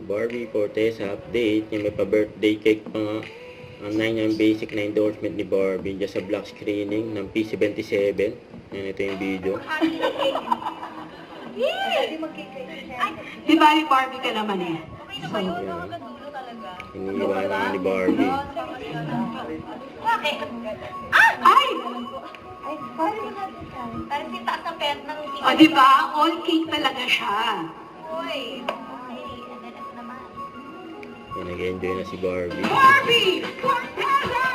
Barbie Fortesa update. Yung may pa-birthday cake pa nga. Ang 9 basic na endorsement ni Barbie dyan sa black screening ng P77. Yan, ito yung video. Di ba yung Barbie ka naman eh? So, iniiwanan ni Barbie. Bakit? ay! Ay, parang si taas ng pet ng O di ba? All cake talaga siya. Uy, ay, ano naman. Yan, nag-enjoy na si Barbie. Barbie! Fortesa!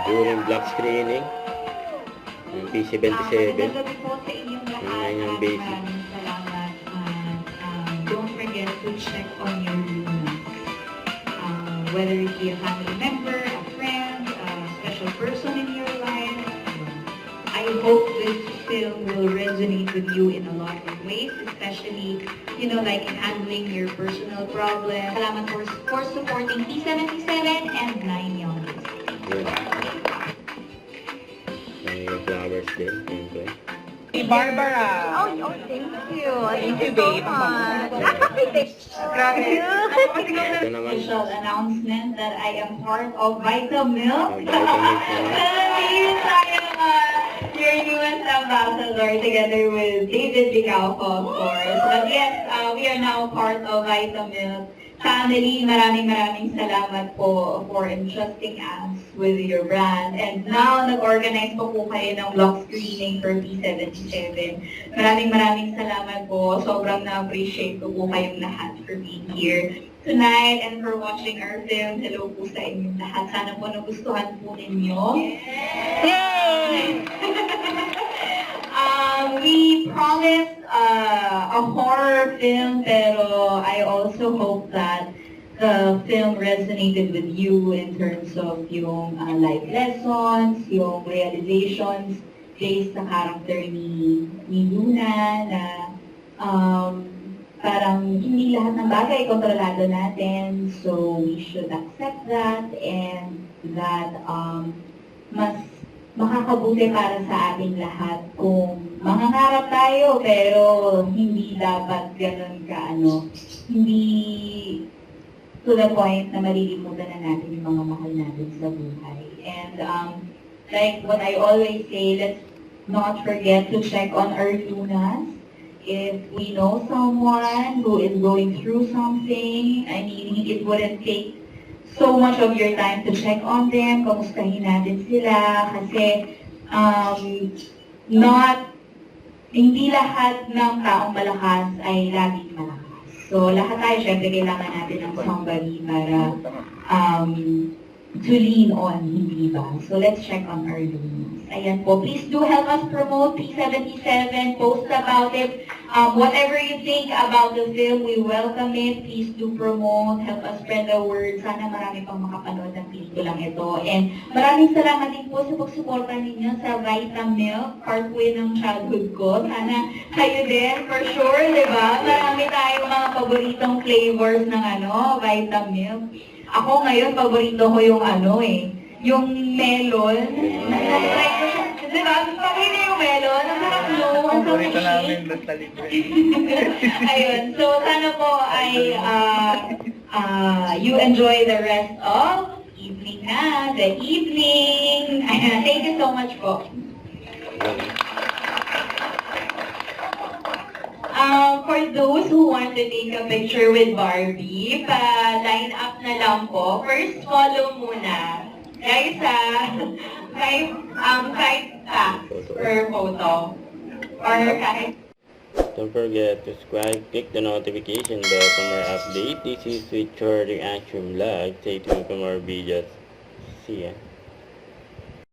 During black screening ng P77. Magandang po sa inyong lahat. Yan yung basic. Maraming salamat. Don't forget to check on your Luna. Whether it be a family member, a friend, a special person in your life. I hope this film will resonate with you in a lot of ways, especially, like in handling your personal problems. Salamat for supporting P77 and 9 Youngest. Yan. May flowers din. Siyempre. Si Barbara. Oh, thank you. Thank you, babe. Grabe. Ito naman. Official announcement that I am part of Vitamilk. Ang Vitamilk naman. Your newest ambassador together with David Bicalco, of course. But yes, we are now part of Vitamilk family. Maraming salamat po for entrusting us with your brand. And now, nag-organize po kayo ng block screening for P77. Maraming salamat po. Sobrang na-appreciate ko po kayong lahat for being here tonight and for watching our film. Hello po sa inyong lahat. Sana po nagustuhan po ninyo. Yay! We promised a horror film, pero I also hope that the film resonated with you in terms of yung life lessons, yung realizations based sa character ni Luna na parang hindi lahat ng bagay kontrolado natin, so we should accept that and that mas makakabuti para sa ating lahat kung mangangarap tayo pero hindi dapat ganun hindi to the point na malilimutan na natin yung mga mahal natin sa buhay. And like what I always say, let's not forget to check on our Lunas. If we know someone who is going through something, I mean, it wouldn't take so much of your time to check on them, kamustahin natin sila, kasi hindi lahat ng taong malakas ay laging malakas. So lahat tayo, syempre, kailangan natin ng somebody para to lean on, hindi ba? So let's check on our Lunas. Ayan po, please do help us promote P77, post about it. Whatever you think about the film, we welcome it. Please do promote, help us spread the word. Sana marami pang makapanood ng pelikulang ito. And maraming salamat din po sa pagsuporta ninyo sa Vitamilk, part po yun ng childhood ko. Sana kayo din, for sure, di ba? Marami tayong mga paboritong flavors ng Vitamilk. Ako ngayon, paborito ko yung yung melon. Di ba? Pakita yung melon. Ang sarap no. Ang Paborito sarap namin doon sa libre. Ayun. So, sana po ay you enjoy the rest of evening na. The evening. Thank you so much po. For those who want to take a picture with Barbie, pa-line up na lang po. First, follow muna. Guys, kahit pack per photo. Or kahit... Don't forget to subscribe, click the notification bell for more update. This is with Short Reaction Vlog. Stay tuned for more videos. See ya.